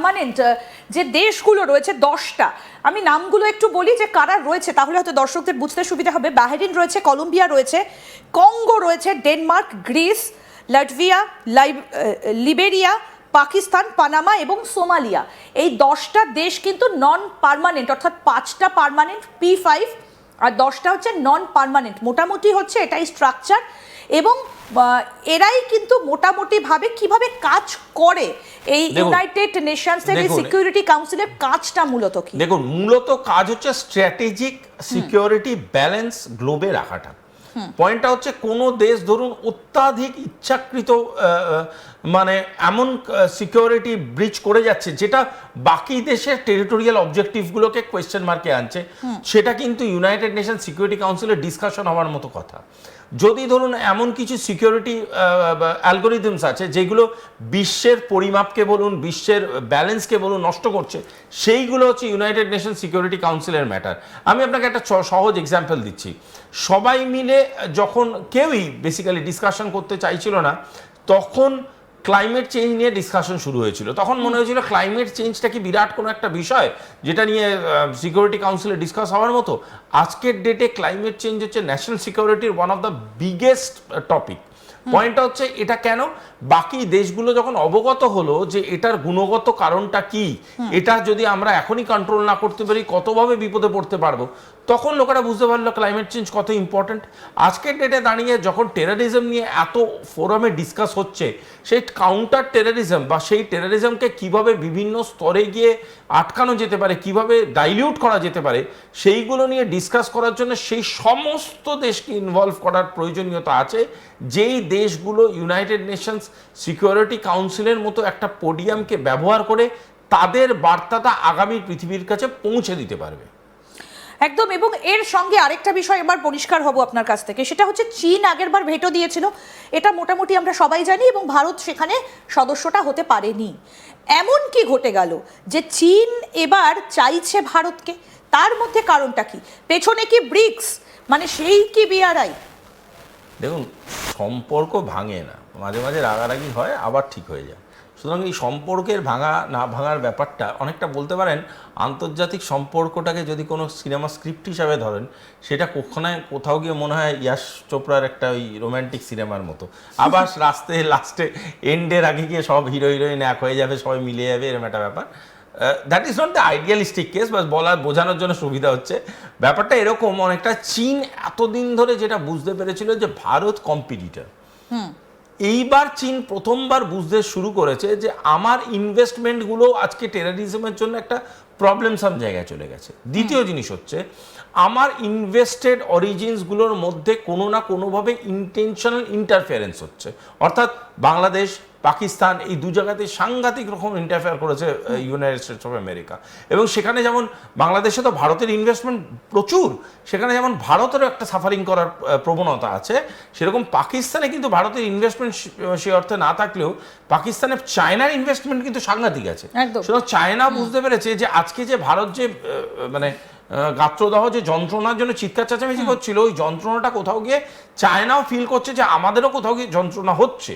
Permanent যে দেশগুলো রয়েছে 10টা, আমি নামগুলো একটু বলি যে কারা রয়েছে, তাহলে হয়তো দর্শকদের বুঝতে সুবিধা হবে। বাহরিন রয়েছে, কলম্বিয়া রয়েছে, কঙ্গো রয়েছে, Denmark, Greece, Latvia, Liberia, Pakistan, Panama এবং সোমালিয়া। এই 10টা দেশ কিন্তু নন পার্মানেন্ট, অর্থাৎ 5টা পার্মানেন্ট P5 আর 10টা হচ্ছে নন পার্মানেন্ট। মোটামুটি হচ্ছে এটাই স্ট্রাকচার, এবং এরাই কিন্তু মোটামুটিভাবে কিভাবে কাজ করে এই ইউনাইটেড নেশনসের এই সিকিউরিটি কাউন্সিলের কাজটা মূলত কি? দেখুন, মূলত কাজ হচ্ছে স্ট্র্যাটেজিক সিকিউরিটি ব্যালেন্স গ্লোবে রাখাটা। পয়েন্টটা হচ্ছে কোনো দেশ ধরুন অত্যাধিক ইচ্ছাকৃত মানে এমন সিকিউরিটি ব্রিচ করে যাচ্ছে যেটা বাকি দেশের টেরিটোরিয়াল অবজেক্টিভগুলোকে কোয়েশ্চেন মার্কে আনছে, সেটা কিন্তু ইউনাইটেড নেশন সিকিউরিটি কাউন্সিলের ডিসকাশন হওয়ার মতো কথা। যদি ধরুন এমন কিছু সিকিউরিটি অ্যালগোরিদমস আছে যেগুলো বিশ্বের পরিমাপকে বলুন, বিশ্বের ব্যালেন্সকে বলুন নষ্ট করছে, সেইগুলো হচ্ছে ইউনাইটেড নেশন সিকিউরিটি কাউন্সিলের ম্যাটার। আমি আপনাকে একটা সহজ এক্সাম্পল দিচ্ছি। সবাই মিলে যখন কেউই বেসিক্যালি ডিসকাশন করতে চাইছিল না, তখন ক্লাইমেট চেঞ্জ নিয়ে ডিসকাশন শুরু হয়েছিল। তখন মনে হয়েছিল ক্লাইমেট চেঞ্জটা কি বিরাট কোনো একটা বিষয় যেটা নিয়ে সিকিউরিটি কাউন্সিলে ডিসকাস হওয়ার মতো। আজকের ডেটে ক্লাইমেট চেঞ্জ হচ্ছে ন্যাশনাল সিকিউরিটির one of the biggest topic. পয়েন্টটা হচ্ছে এটা কেন, বাকি দেশগুলো যখন অবগত হলো যে এটার গুণগত কারণটা কি, এটা যদি আমরা এখনই কন্ট্রোল না করতে পারি কতভাবে বিপদে পড়তে পারবো, তখন লোকেরা বুঝতে পারলো ক্লাইমেট চেঞ্জ কত ইম্পর্টেন্ট। আজকের ডেটে দাঁড়িয়ে যখন টেরোরিজম নিয়ে এত ফোরামে ডিসকাস হচ্ছে, সেই কাউন্টার টেরোরিজম বা সেই টেরোরিজমকে কিভাবে বিভিন্ন স্তরে গিয়ে আটকানো যেতে পারে, কিভাবে ডাইলিউট করা যেতে পারে, সেইগুলো নিয়ে ডিসকাস করার জন্য সেই সমস্ত দেশকে ইনভলভ করার প্রয়োজনীয়তা আছে, যেই দেশগুলো ইউনাইটেড নেশনস সিকিউরিটি কাউন্সিলের মতো একটা পোডিয়ামকে ব্যবহার করে তাদের বার্তাটা আগামী পৃথিবীর কাছে পৌঁছে দিতে পারবে। একদম। এবং এর সঙ্গে আরেকটা বিষয় এবার পরিষ্কার হব আপনার কাছ থেকে, সেটা হচ্ছে চীন আগেরবার ভেটো দিয়েছিল, এটা মোটামুটি আমরা সবাই জানি, এবং ভারত সেখানে সদস্যটা হতে পারেনি। এমন কি ঘটে গেল যে চীন এবার চাইছে ভারতকে? তার মধ্যে কারণটা কি? পেছনে কি ব্রিক্স, মানে সেই কি বিআরআই? দেখুন, সম্পর্ক ভাঙে না, মাঝে মাঝে রাগারাগি হয় আবার ঠিক হয়ে যায়। সুতরাং এই সম্পর্কের ভাঙা না ভাঙার ব্যাপারটা অনেকটা বলতে পারেন আন্তর্জাতিক সম্পর্কটাকে যদি কোনো সিনেমা স্ক্রিপ্ট হিসাবে ধরেন, সেটা কোথাও গিয়ে মনে হয় ইয়াশ চোপড়ার একটা ওই রোম্যান্টিক সিনেমার মতো। আবার লাস্টে এন্ডের আগে গিয়ে সব হিরো হিরোইন এক হয়ে যাবে, সবাই মিলে যাবে, এরকম একটা ব্যাপার। That is not the idealistic case, বাস বোঝানোর জন্য সুবিধা হচ্ছে। ব্যাপারটা এরকম, অনেকটা চীন এতদিন ধরে যেটা বুঝতে পেরেছিল যে ভারত কম্পিটিটর, এইবার চীন প্রথমবার বুঝতে শুরু করেছে যে আমার ইনভেস্টমেন্টগুলো আজকে টেররিজমের জন্য একটা প্রবলেম সাম জায়গায় চলে গেছে। দ্বিতীয় জিনিস হচ্ছে আমার ইনভেস্টেড অরিজিনসগুলোর মধ্যে কোনো না কোনোভাবে ইন্টেনশনাল ইন্টারফেয়ারেন্স হচ্ছে, অর্থাৎ বাংলাদেশ, পাকিস্তান এই দু জায়গাতে সাংঘাতিক রকম ইন্টারফেয়ার করেছে ইউনাইটেড স্টেটস অফ আমেরিকা। এবং সেখানে যেমন বাংলাদেশে তো ভারতের ইনভেস্টমেন্ট প্রচুর, সেখানে যেমন ভারতেরও একটা সাফারিং করার প্রবণতা আছে, সেরকম পাকিস্তানে কিন্তু ভারতের ইনভেস্টমেন্ট সে অর্থে না থাকলেও পাকিস্তানে চায়নার ইনভেস্টমেন্ট কিন্তু সাংঘাতিক আছে। সুতরাং চায়না বুঝতে পেরেছে যে আজকে যে ভারত যে মানে গাত্রদাহ যে যন্ত্রণার জন্য চিৎকার চেঁচামেচি করছিল, ওই যন্ত্রণাটা কোথাও গিয়ে চায়নাও ফিল করছে যে আমাদেরও কোথাও গিয়ে যন্ত্রণা হচ্ছে।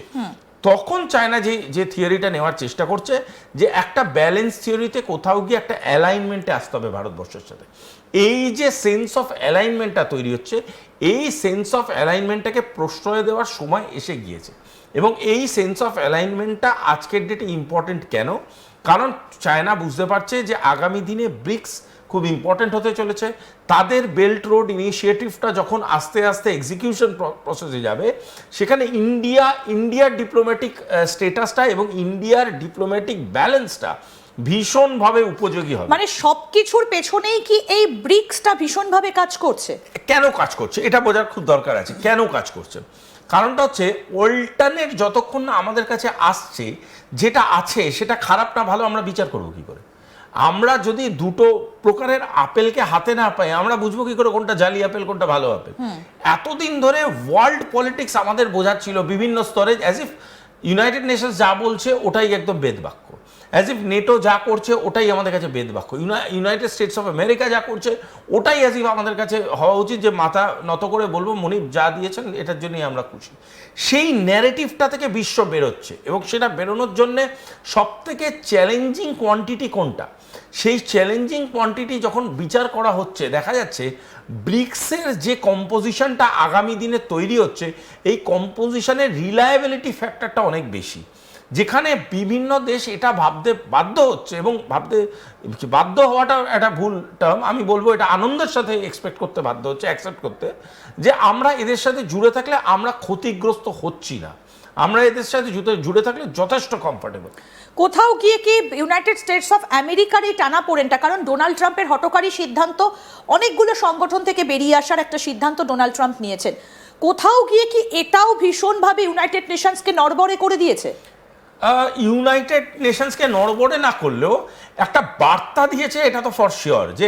তখন চায়না যে থিওরিটা নেওয়ার চেষ্টা করছে যে একটা ব্যালেন্স থিওরিতে কোথাও গিয়ে একটা অ্যালাইনমেন্টে আসতে হবে ভারতবর্ষের সাথে। এই যে সেন্স অফ অ্যালাইনমেন্টটা তৈরি হচ্ছে, এই সেন্স অফ অ্যালাইনমেন্টটাকে প্রশ্রয় দেওয়ার সময় এসে গিয়েছে। এবং এই সেন্স অফ অ্যালাইনমেন্টটা আজকের ডেটে ইম্পর্টেন্ট কেন? কারণ চায়না বুঝতে পারছে যে আগামী দিনে ব্রিক্স খুব ইম্পর্টেন্ট হতে চলেছে। তাদের বেল্ট রোড ইনিশিয়েটিভটা যখন আস্তে আস্তে এক্সিকিউশন প্রসেসে যাবে, সেখানে ইন্ডিয়ার ডিপ্লোম্যাটিক স্টেটাসটা এবং ইন্ডিয়ার ডিপ্লোম্যাটিক ব্যালেন্সটা ভীষণভাবে উপযোগী হবে। মানে সবকিছুর পেছনেই কি এই ব্রিক্সটা ভীষণভাবে কাজ করছে? কেন কাজ করছে এটা বোঝার খুব দরকার আছে। কেন কাজ করছে? কারণটা হচ্ছে অল্টারনেট যতক্ষণ না আমাদের কাছে আসছে, যেটা আছে সেটা খারাপ না ভালো আমরা বিচার করবো কি করে? আমরা যদি দুটো প্রকারের আপেলকে হাতে না পাই, আমরা বুঝবো কি করে কোনটা জালি আপেল কোনটা ভালো আপেল? এতদিন ধরে ওয়ার্ল্ড পলিটিক্স আমাদের বোঝাচ্ছিল বিভিন্ন স্তরে, অ্যাজ ইফ ইউনাইটেড নেশনস যা বলছে ওটাই একদম বেদবাক্য। অ্যাজ ইফ নেটো যা করছে ওটাই আমাদের কাছে বেদবাক্য, ইউনাইটেড স্টেটস অফ আমেরিকা যা করছে ওটাই অ্যাজ ইফ আমাদের কাছে হওয়া উচিত যে মাথা নত করে বলবো মনিব যা দিয়েছেন এটার জন্যই আমরা খুশি। সেই ন্যারেটিভটা থেকে বিশ্ব বেরোচ্ছে এবং সেটা বেরোনোর জন্যে সবথেকে চ্যালেঞ্জিং কোয়ান্টিটি কোনটা, সেই চ্যালেঞ্জিং কোয়ান্টিটি যখন বিচার করা হচ্ছে দেখা যাচ্ছে ব্রিক্সের যে কম্পোজিশনটা আগামী দিনে তৈরি হচ্ছে এই কম্পোজিশনের রিলায়েবিলিটি ফ্যাক্টরটা অনেক বেশি, যেখানে বিভিন্ন দেশ এটা ভাবতে বাধ্য হচ্ছে এবং ভাবতে বাধ্য হওয়াটা একটা ভুল টার্ম, আমি বলবো এটা আনন্দের সাথে এক্সপেক্ট করতে বাধ্য হচ্ছে, অ্যাকসেপ্ট করতে, যে আমরা এদের সাথে জুড়ে থাকলে আমরা ক্ষতিগ্রস্ত হচ্ছি না, আমরা এদের সাথে জুড়ে থাকলে যথেষ্ট কমফোর্টেবল। কোথাও গিয়ে কি ইউনাইটেড স্টেটস অফ আমেরিকার এই টানাপোড়েনটা, কারণ ডোনাল্ড ট্রাম্পের হঠকারী সিদ্ধান্ত, অনেকগুলো সংগঠন থেকে বেরিয়ে আসার একটা সিদ্ধান্ত ডোনাল্ড ট্রাম্প নিয়েছেন, কোথাও গিয়ে কি এটাও ভীষণভাবে ইউনাইটেড নেশনসকে নড়বড়ে করে দিয়েছে? ইউনাইটেড নেশনসকে নড়বড়ে না করলেও একটা বার্তা দিয়েছে, এটা তো ফর শিওর, যে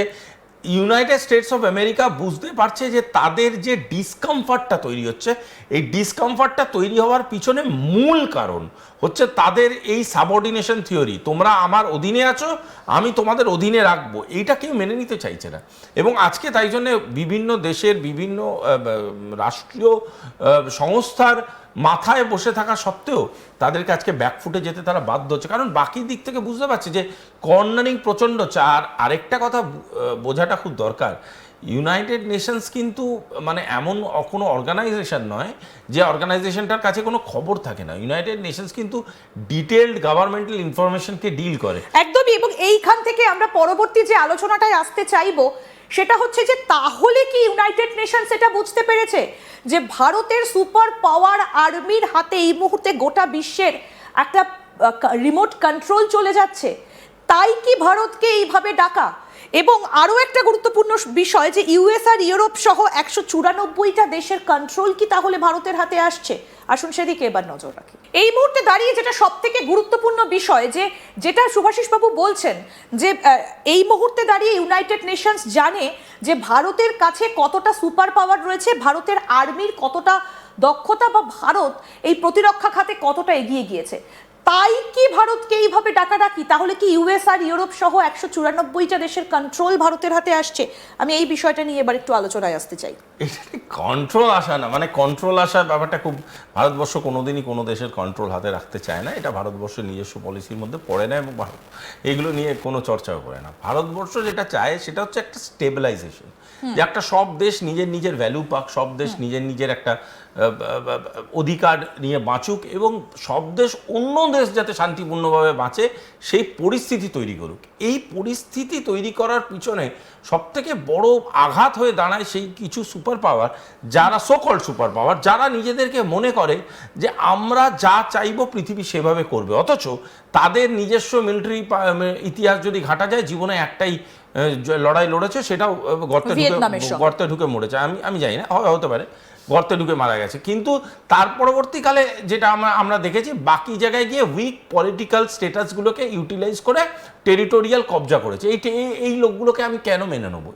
ইউনাইটেড স্টেটস অফ আমেরিকা বুঝতে পারছে যে তাদের যে ডিসকমফর্টটা তৈরি হচ্ছে, এই ডিসকমফর্টটা তৈরি হওয়ার পিছনে মূল কারণ হচ্ছে তাদের এই সাবঅর্ডিনেশন থিওরি, তোমরা আমার অধীনে আছো আমি তোমাদের অধীনে রাখবো, এইটা কেউ মেনে নিতে চাইছে না। এবং আজকে তাই জন্য বিভিন্ন দেশের বিভিন্ন রাষ্ট্রীয় সংস্থার মাথায় বসে থাকা সত্ত্বেও তাদেরকে আজকে ব্যাকফুটে যেতে তারা বাধ্য হচ্ছে, কারণ বাকি দিক থেকে বুঝতে পারছে যে কর্নারিং প্রচণ্ড চার। আরেকটা কথা বোঝাটা খুব দরকার, ইউনাইটেড নেশনস কিন্তু মানে এমন কোনো অর্গানাইজেশন নয় যে অর্গানাইজেশনটার কাছে কোনো খবর থাকে না, ইউনাইটেড নেশনস কিন্তু ডিটেলড গভর্নমেন্টাল ইনফরমেশনকে ডিল করে। একদমই, এবং এইখান থেকে আমরা পরবর্তী যে আলোচনাটায় আসতে চাইবো সেটা হচ্ছে যে তাহলে কি ইউনাইটেড নেশনস এটা বুঝতে পেরেছে যে ভারতের সুপার পাওয়ার আর্মির হাতে এই মুহূর্তে গোটা বিশ্বের একটা রিমোট কন্ট্রোল চলে যাচ্ছে, তাই কি ভারতকে এইভাবে ডাকা? এবং আরও একটা গুরুত্বপূর্ণ বিষয় যে ইউএস আর ইউরোপ সহ 194টা দেশের কন্ট্রোল কি তাহলে ভারতের হাতে আসছে? আসুন সেদিকে এবার নজর রাখি। এই মুহূর্তে দাঁড়িয়ে যেটা সব থেকে গুরুত্বপূর্ণ বিষয়, যেটা শুভাশিস বাবু বলছেন যে এই মুহূর্তে দাঁড়িয়ে ইউনাইটেড নেশনস জানে যে ভারতের কাছে কতটা সুপার পাওয়ার রয়েছে, ভারতের আর্মির কতটা দক্ষতা, বা ভারত এই প্রতিরক্ষা খাতে কতটা এগিয়ে গিয়েছে, তাই কি ভারতকে এইভাবে ডাকাডাকি? তাহলে কি ইউএস আর ইউরোপ সহ 194টা দেশের কন্ট্রোল ভারতের হাতে আসছে? আমি এই বিষয়টা নিয়ে এবার একটু আলোচনায় আসতে চাই। এটা কন্ট্রোল আসা না, মানে কন্ট্রোল আসার ব্যাপারটা খুব, ভারতবর্ষ কোনোদিনই কোনো দেশের কন্ট্রোল হাতে রাখতে চায় না, এটা ভারতবর্ষের নিজস্ব পলিসির মধ্যে পড়ে না এবং ভারত এগুলো নিয়ে কোনো চর্চাও করে না। ভারতবর্ষ যেটা চায় সেটা হচ্ছে একটা স্টেবিলাইজেশন, যে একটা সব দেশ নিজের নিজের ভ্যালু পাক, সব দেশ নিজের নিজের একটা অধিকার নিয়ে বাঁচুক এবং সব দেশ অন্য দেশ যাতে শান্তিপূর্ণভাবে বাঁচে সেই পরিস্থিতি তৈরি করুক। এই পরিস্থিতি তৈরি করার পিছনে সবথেকে বড় আঘাত হয়ে দাঁড়ায় সেই কিছু সুপার পাওয়ার, যারা সোকল্ড সুপার পাওয়ার, যারা নিজেদেরকে মনে করে যে আমরা যা চাইবো পৃথিবী সেভাবে করবে, অথচ তাদের নিজস্ব মিলিটারি ইতিহাস যদি ঘাটা যায় জীবনে একটাই লড়াই লড়েছে, সেটাও গর্তে ঢুকে মরেছে। আমি জানি না, হতে পারে গর্তে ঢুকে মারা গেছে, কিন্তু তার পরবর্তীকালে যেটা আমরা দেখেছি বাকি জায়গায় গিয়ে উইক পলিটিক্যাল স্ট্যাটাসগুলোকে ইউটিলাইজ করে টেরিটোরিয়াল কবজা করেছে। এই লোকগুলোকে আমি কেন মেনে নেবো?